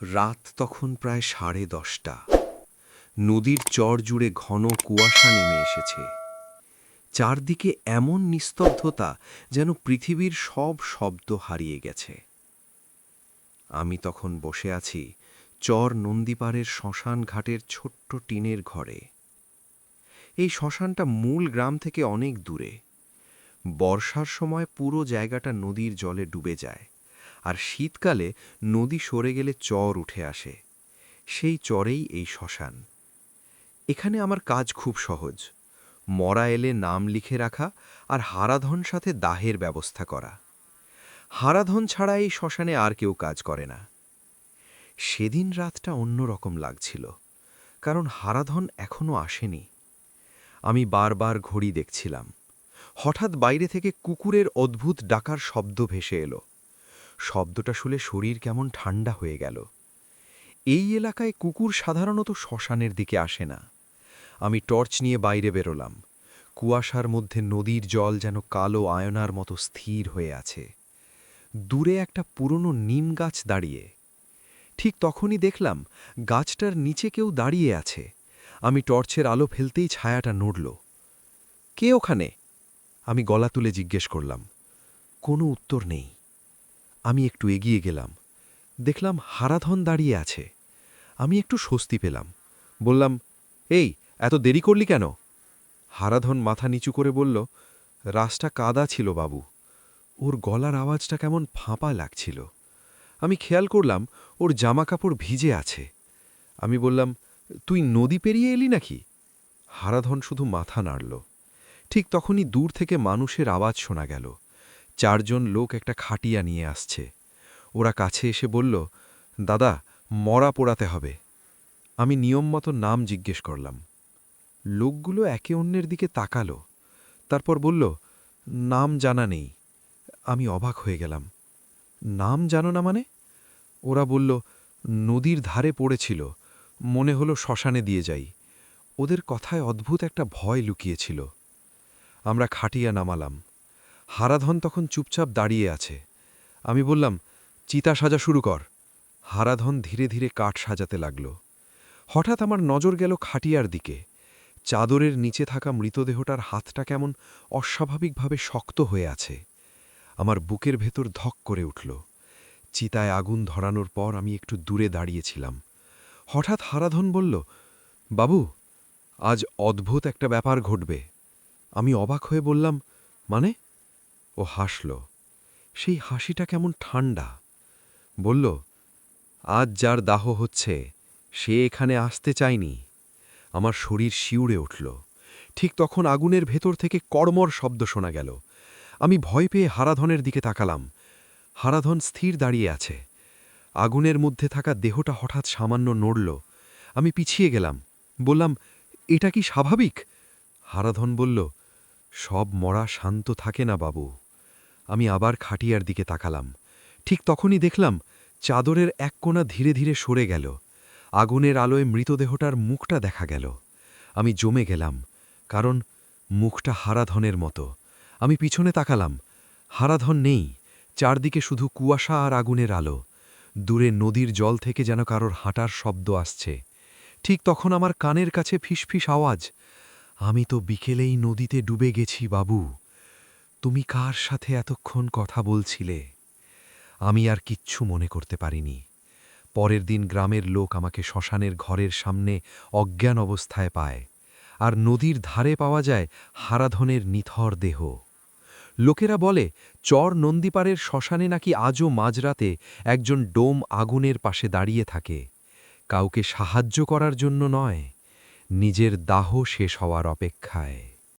রাত তখন প্রায় 10:30। নদীর চর জুড়ে ঘন কুয়াশা নেমে এসেছে। চারদিকে এমন নিস্তব্ধতা যেন পৃথিবীর সব শব্দ হারিয়ে গেছে। আমি তখন বসে আছি চর নন্দীপাড়ের শ্মশান ঘাটের ছোট্ট টিনের ঘরে। এই শ্মশানটা মূল গ্রাম থেকে অনেক দূরে। বর্ষার সময় পুরো জায়গাটা নদীর জলে ডুবে যায়, আর শীতকালে নদী সরে গেলে চর উঠে আসে। সেই চরেই এই শ্মশান। এখানে আমার কাজ খুব সহজ। মরা এলে নাম লিখে রাখা আর হারাধন সাথে দাহের ব্যবস্থা করা। হারাধন ছাড়া এই শ্মশানে আর কেউ কাজ করে না। সেদিন রাতটা অন্যরকম লাগছিল, কারণ হারাধন এখনো আসেনি। আমি বারবার ঘড়ি দেখছিলাম। হঠাৎ বাইরে থেকে কুকুরের অদ্ভুত ডাকার শব্দ ভেসে এলো। শব্দটা শুনে শরীর কেমন ঠান্ডা হয়ে গেল। এই এলাকায় কুকুর সাধারণত শ্মশানের দিকে আসে না। আমি টর্চ নিয়ে বাইরে বেরোলাম। কুয়াশার মধ্যে নদীর জল যেন কালো আয়নার মতো স্থির হয়ে আছে। দূরে একটা পুরনো নিম গাছ দাঁড়িয়ে। ঠিক তখনই দেখলাম গাছটার নিচে কেউ দাঁড়িয়ে আছে। আমি টর্চের আলো ফেলতেই ছায়াটা নড়ল। কে ওখানে? আমি গলা তুলে জিজ্ঞেস করলাম। কোনো উত্তর নেই। আমি একটু এগিয়ে গেলাম। দেখলাম হারাধন দাঁড়িয়ে আছে। আমি একটু স্বস্তি পেলাম। বললাম, এই, এত দেরি করলি কেন? হারাধন মাথা নিচু করে বলল, রাস্তা কাদা ছিল বাবু। ওর গলার আওয়াজটা কেমন ফাঁপা লাগছিল। আমি খেয়াল করলাম ওর জামাকাপড় ভিজে আছে। আমি বললাম, তুই নদী পেরিয়ে এলি নাকি? হারাধন শুধু মাথা নাড়ল। ঠিক তখনই দূর থেকে মানুষের আওয়াজ শোনা গেল। 4 জন লোক একটা খাটিয়া নিয়ে আসছে। ওরা কাছে এসে বলল, দাদা, মরা পোড়াতে হবে। আমি নিয়ম মতো নাম জিজ্ঞেস করলাম। লোকগুলো একে অন্যের দিকে তাকালো। তারপর বলল, নাম জানা নেই। আমি অবাক হয়ে গেলাম। নাম জানো না মানে? ওরা বলল, নদীর ধারে পড়েছিল, মনে হলো শ্মশানে দিয়ে যাই। ওদের কথায় অদ্ভুত একটা ভয় লুকিয়েছিল। আমরা খাটিয়া নামালাম। হারাধন তখন চুপচাপ দাঁড়িয়ে আছে। আমি বললাম, চিতা সাজা শুরু কর। হারাধন ধীরে ধীরে কাঠ সাজাতে লাগল। হঠাৎ আমার নজর গেল খাটিয়ার দিকে। চাদরের নিচে থাকা মৃতদেহটার হাতটা কেমন অস্বাভাবিকভাবে শক্ত হয়ে আছে। আমার বুকের ভেতর ধক করে উঠল। চিতায় আগুন ধরানোর পর আমি একটু দূরে দাঁড়িয়েছিলাম। হঠাৎ হারাধন বলল, বাবু, আজ অদ্ভুত একটা ব্যাপার ঘটবে। আমি অবাক হয়ে বললাম, মানে? ও হাসল। সেই হাসিটা কেমন ঠান্ডা। বলল, আজ যার দাহ হচ্ছে সে এখানে আসতে চায়নি। আমার শরীর শিউরে উঠল। ঠিক তখন আগুনের ভেতর থেকে কড়মড় শব্দ শোনা গেল। আমি ভয় পেয়ে হারাধনের দিকে তাকালাম। হারাধন স্থির দাঁড়িয়ে আছে। আগুনের মধ্যে থাকা দেহটা হঠাৎ সামান্য নড়ল। আমি পিছিয়ে গেলাম। বললাম, এটা কি স্বাভাবিক? হারাধন বলল, সব মরা শান্ত থাকে না বাবু। আমি আবার খাটিয়ার দিকে তাকালাম। ঠিক তখনই দেখলাম চাদরের এক কোণা ধীরে ধীরে সরে গেল। আগুনের আলোয় মৃতদেহটার মুখটা দেখা গেল। আমি জমে গেলাম, কারণ মুখটা হারাধনের মতো। আমি পিছনে তাকালাম। হারাধন নেই। চারদিকে শুধু কুয়াশা আর আগুনের আলো। দূরে নদীর জল থেকে যেন কারোর হাঁটার শব্দ আসছে। ঠিক তখন আমার কানের কাছে ফিসফিস আওয়াজ, আমি তো বিকেলেই নদীতে ডুবে গেছি বাবু। তুমি কার সাথে এতক্ষণ কথা বলছিলে? আমি আর কিচ্ছু মনে করতে পারিনি। পরের দিন গ্রামের লোক আমাকে শ্মশানের ঘরের সামনে অজ্ঞান অবস্থায় পায়, আর নদীর ধারে পাওয়া যায় হারাধনের নিথর দেহ। লোকেরা বলে, চর নন্দীপাড়ের শ্মশানে নাকি আজও মাঝরাতে একজন ডোম আগুনের পাশে দাঁড়িয়ে থাকে, কাউকে সাহায্য করার জন্য নয়, নিজের দাহ শেষ হওয়ার অপেক্ষায়।